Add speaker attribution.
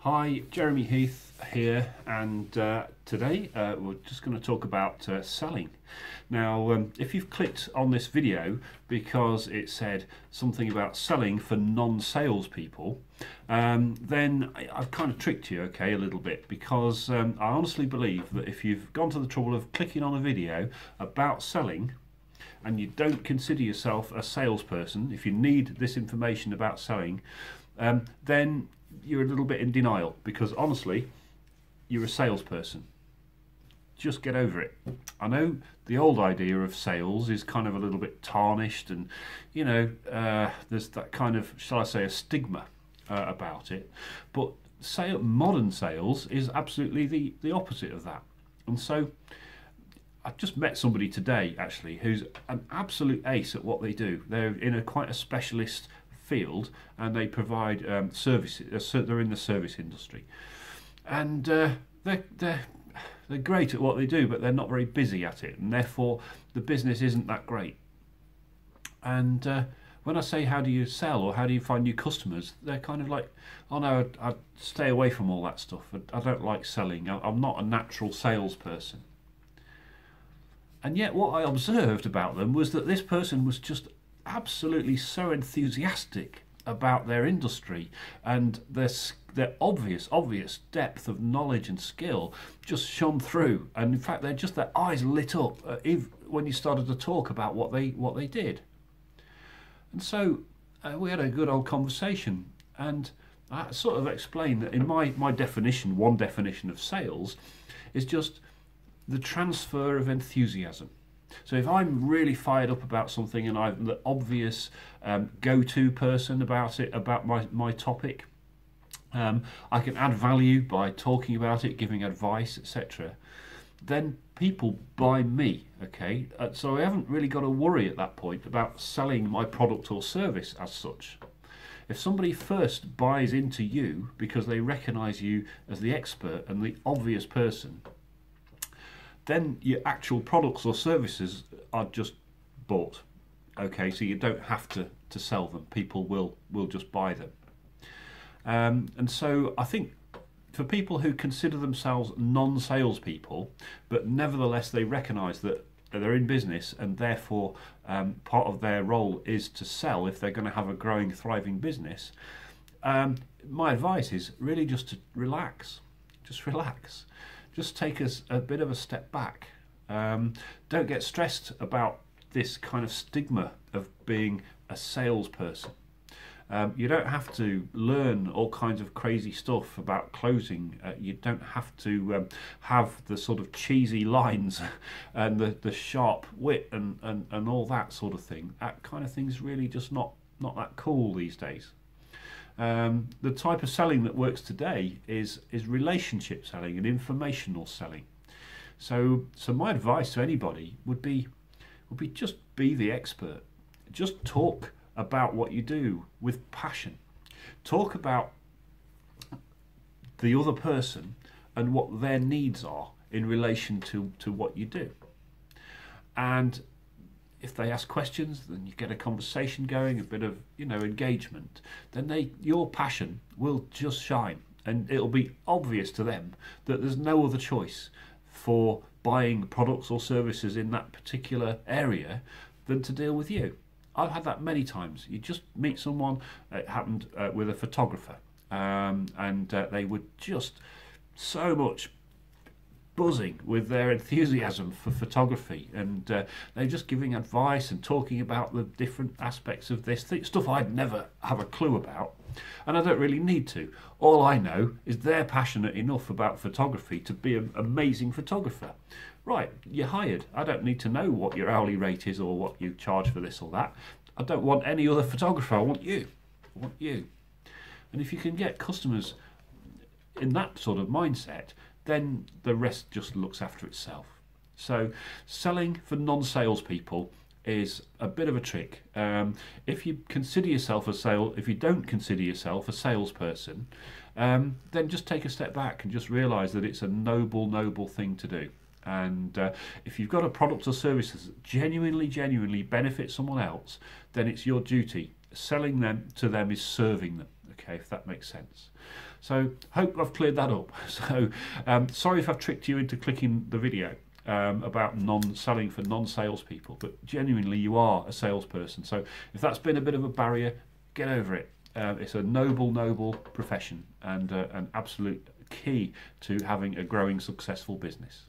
Speaker 1: Hi, Jeremy Heath here, and today we're just going to talk about selling. Now, if you've clicked on this video because it said something about selling for non-salespeople, then I've kind of tricked you, okay, a little bit, because I honestly believe that if you've gone to the trouble of clicking on a video about selling, and you don't consider yourself a salesperson, if you need this information about selling, then you're a little bit in denial, because honestly, you're a salesperson. Just get over it. I know the old idea of sales is kind of a little bit tarnished, and you know, there's that kind of, shall I say, a stigma about it, but modern sales is absolutely the opposite of that. And so I've just met somebody today actually who's an absolute ace at what they do. They're in quite a specialist field, and they provide services. They're in the service industry, and they're great at what they do, but they're not very busy at it, and therefore the business isn't that great. And when I say, how do you sell or how do you find new customers, they're kind of like, oh no, I'd stay away from all that stuff. I don't like selling. I'm not a natural salesperson. And yet what I observed about them was that this person was just absolutely so enthusiastic about their industry, and their obvious depth of knowledge and skill just shone through. And in fact, their eyes lit up when you started to talk about what they did. And so we had a good old conversation, and I sort of explained that in my definition, one definition of sales is just the transfer of enthusiasm. So if I'm really fired up about something and I'm the obvious go-to person about it, about my topic, I can add value by talking about it, giving advice, etc. Then people buy me, okay? So I haven't really got to worry at that point about selling my product or service as such. If somebody first buys into you because they recognise you as the expert and the obvious person, then your actual products or services are just bought. Okay, so you don't have to sell them. People will just buy them. And so I think for people who consider themselves non-salespeople, but nevertheless they recognise that they're in business, and therefore part of their role is to sell if they're going to have a growing, thriving business, my advice is really just to relax. Just relax. Just take us a bit of a step back. Don't get stressed about this kind of stigma of being a salesperson. You don't have to learn all kinds of crazy stuff about closing. You don't have to have the sort of cheesy lines and the sharp wit and all that sort of thing. That kind of thing's really just not that cool these days. The type of selling that works today is relationship selling and informational selling. So my advice to anybody would be just be the expert. Just talk about what you do with passion. Talk about the other person and what their needs are in relation to what you do. And if they ask questions, then you get a conversation going, a bit of engagement. Then your passion will just shine, and it'll be obvious to them that there's no other choice for buying products or services in that particular area than to deal with you. I've had that many times. You just meet someone. It happened with a photographer, and they were just so much buzzing with their enthusiasm for photography, and they're just giving advice and talking about the different aspects of this stuff I'd never have a clue about, and I don't really need to. All I know is they're passionate enough about photography to be an amazing photographer. Right, you're hired. I don't need to know what your hourly rate is or what you charge for this or that. I don't want any other photographer. I want you. I want you. And if you can get customers in that sort of mindset, then the rest just looks after itself. So selling for non-salespeople is a bit of a trick. If you don't consider yourself a salesperson, then just take a step back and just realise that it's a noble thing to do. And if you've got a product or service that genuinely benefits someone else, then it's your duty. Selling them to them is serving them. okay, if that makes sense. So hope I've cleared that up. So sorry if I've tricked you into clicking the video about selling for non-salespeople, but genuinely you are a salesperson. So if that's been a bit of a barrier, get over it. It's a noble profession and an absolute key to having a growing, successful business.